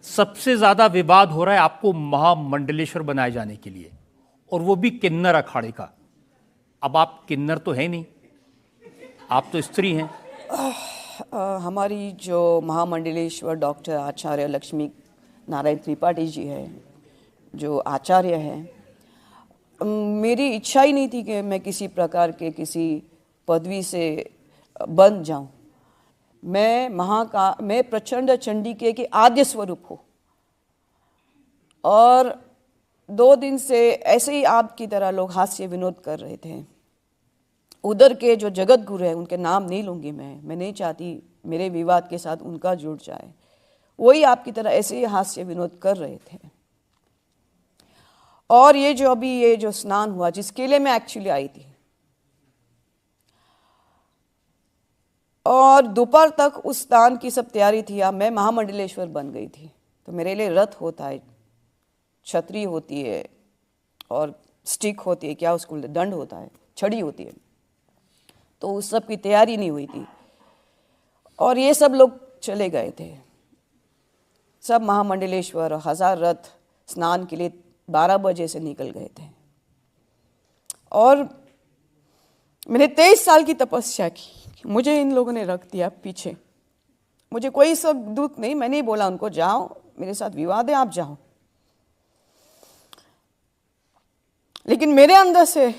सबसे ज्यादा विवाद हो रहा है आपको महामंडलेश्वर बनाए जाने के लिए, और वो भी किन्नर अखाड़े का। अब आप किन्नर तो है नहीं, आप तो स्त्री हैं। हमारी जो महामंडलेश्वर डॉक्टर आचार्य लक्ष्मी नारायण त्रिपाठी जी है, जो आचार्य हैं, मेरी इच्छा ही नहीं थी कि मैं किसी प्रकार के किसी पदवी से बन जाऊं। मैं प्रचंड चंडिके के आद्य स्वरूप हूँ, और 2 दिन से ऐसे ही आपकी तरह लोग हास्य विनोद कर रहे थे। उधर के जो जगत गुरु हैं, उनके नाम नहीं लूँगी मैं नहीं चाहती मेरे विवाद के साथ उनका जुड़ जाए। वही आपकी तरह ऐसे ही हास्य विनोद कर रहे थे। और ये जो स्नान हुआ, जिसके लिए मैं एक्चुअली आई थी, और दोपहर तक उस स्नान की सब तैयारी थी। अब मैं महामंडलेश्वर बन गई थी, तो मेरे लिए रथ होता है, छतरी होती है और स्टिक होती है, क्या उसको दंड होता है, छड़ी होती है। तो उस सब की तैयारी नहीं हुई थी, और ये सब लोग चले गए थे। सब महामंडलेश्वर 1000 रथ स्नान के लिए 12 बजे से निकल गए थे। और मैंने 23 साल की तपस्या की, मुझे इन लोगों ने रख दिया पीछे। मुझे कोई सब दुख नहीं, मैंने ही बोला उनको, जाओ, मेरे साथ विवाद है, आप जाओ। लेकिन मेरे अंदर से,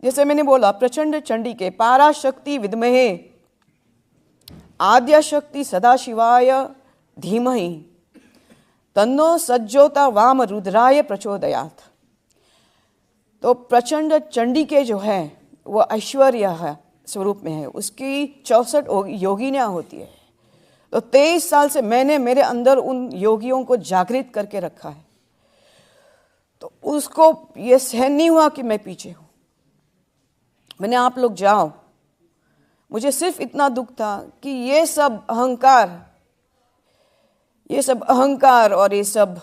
जैसे मैंने बोला, प्रचंड चंडिके पाराशक्ति विद्महे आद्या शक्ति सदाशिवाय धीमहि तन्नो सज्जोता वाम रुद्राय प्रचोदयात्। तो प्रचंड चंडिके जो है वो ऐश्वर्य है स्वरूप में है, उसकी 64 योगिनियाँ होती है। तो 23 साल से मैंने मेरे अंदर उन योगियों को जागृत करके रखा है। तो उसको ये सहन नहीं हुआ कि मैं पीछे हूँ। मैंने, आप लोग जाओ। मुझे सिर्फ इतना दुख था कि ये सब अहंकार और ये सब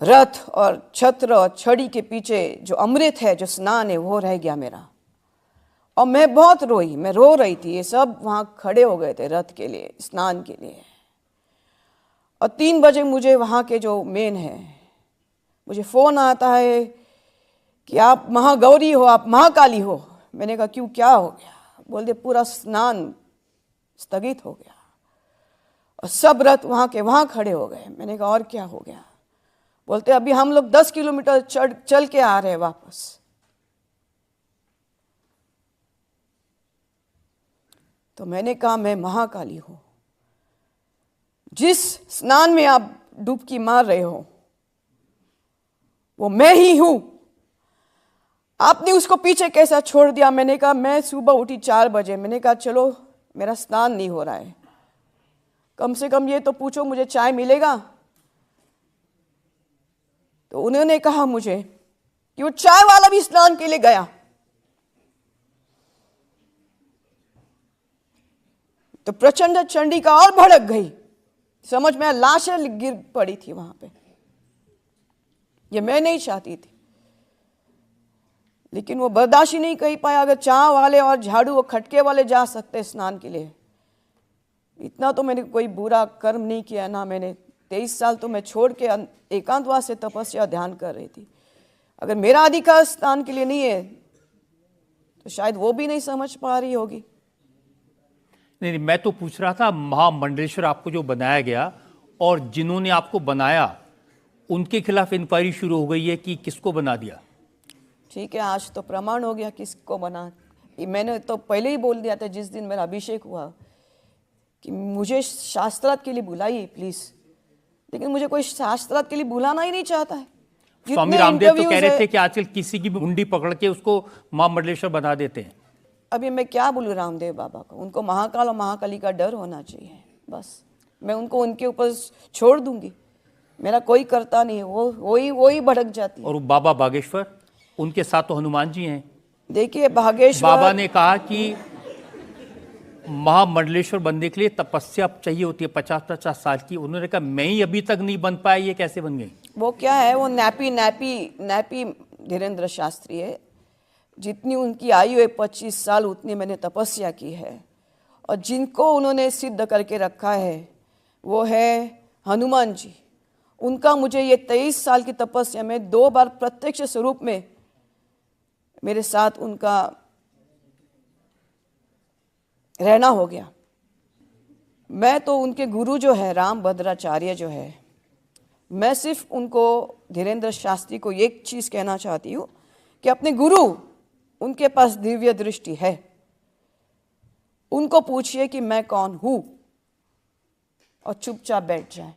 रथ और छत्र और छड़ी के पीछे जो अमृत है, जो स्नान है, वो रह गया मेरा। और मैं बहुत रोई, मैं रो रही थी। ये सब वहाँ खड़े हो गए थे रथ के लिए, स्नान के लिए। और 3 बजे मुझे वहाँ के जो मेन है, मुझे फ़ोन आता है कि आप महागौरी हो, आप महाकाली हो। मैंने कहा क्यों, क्या हो गया? बोलते पूरा स्नान स्थगित हो गया और सब रथ वहाँ के वहाँ खड़े हो गए। मैंने कहा और क्या हो गया? बोलते अभी हम लोग 10 किलोमीटर चल के आ रहे हैं वापस। तो मैंने कहा मैं महाकाली हूँ, जिस स्नान में आप डुबकी मार रहे हो वो मैं ही हूँ। आपने उसको पीछे कैसा छोड़ दिया? मैंने कहा मैं सुबह उठी 4 बजे। मैंने कहा चलो, मेरा स्नान नहीं हो रहा है, कम से कम ये तो पूछो मुझे चाय मिलेगा। तो उन्होंने कहा मुझे कि वो चाय वाला भी स्नान के लिए गया। तो प्रचंड चंडिका और भड़क गई, समझ में लाशें गिर पड़ी थी वहां पे। ये मैं नहीं चाहती थी, लेकिन वो बर्दाश्त ही नहीं कर पाया। अगर चाय वाले और झाड़ू और खटके वाले जा सकते स्नान के लिए, इतना तो मैंने कोई बुरा कर्म नहीं किया ना। मैंने 23 साल तो मैं छोड़ के एकांतवास से तपस्या ध्यान कर रही थी। अगर मेरा अधिकार स्नान के लिए नहीं है तो शायद वो भी नहीं समझ पा रही होगी। नहीं, मैं तो पूछ रहा था, महामंडलेश्वर आपको जो बनाया गया और जिन्होंने आपको बनाया उनके खिलाफ इंक्वायरी शुरू हो गई है कि किसको बना दिया? ठीक है, आज तो प्रमाण हो गया किसको बना। मैंने तो पहले ही बोल दिया था जिस दिन मेरा अभिषेक हुआ कि मुझे शास्त्रार्थ के लिए बुलाइए प्लीज, लेकिन मुझे कोई शास्त्रार्थ के लिए बुलाना ही नहीं चाहता है। स्वामी रामदेव तो कह रहे थे कि आजकल किसी की भी मुंडी पकड़ के उसको महामंडलेश्वर बना देते हैं। अभी मैं क्या बोलूँ रामदेव बाबा को? उनको महाकाल और महाकाली का डर होना चाहिए, बस। मैं उनको उनके ऊपर छोड़ दूंगी, मेरा कोई करता नहीं है, वही भड़क जाती है। और बाबा बागेश्वर, उनके साथ तो हनुमान जी हैं। देखिए बागेश्वर, बाबा ने कहा कि महामंडलेश्वर बनने के लिए तपस्या चाहिए होती है 50-50 साल की। उन्होंने कहा मैं ही अभी तक नहीं बन पाया, ये कैसे बन गई? वो क्या है, वो नैपी धीरेन्द्र शास्त्री है। जितनी उनकी आयु है 25 साल, उतनी मैंने तपस्या की है। और जिनको उन्होंने सिद्ध करके रखा है वो है हनुमान जी, उनका मुझे ये 23 साल की तपस्या में 2 बार प्रत्यक्ष स्वरूप में मेरे साथ उनका रहना हो गया। मैं तो उनके गुरु जो है रामभद्राचार्य जो है, मैं सिर्फ उनको, धीरेन्द्र शास्त्री को एक चीज़ कहना चाहती हूँ कि अपने गुरु, उनके पास दिव्य दृष्टि है, उनको पूछिए कि मैं कौन हूँ और चुपचाप बैठ जाए।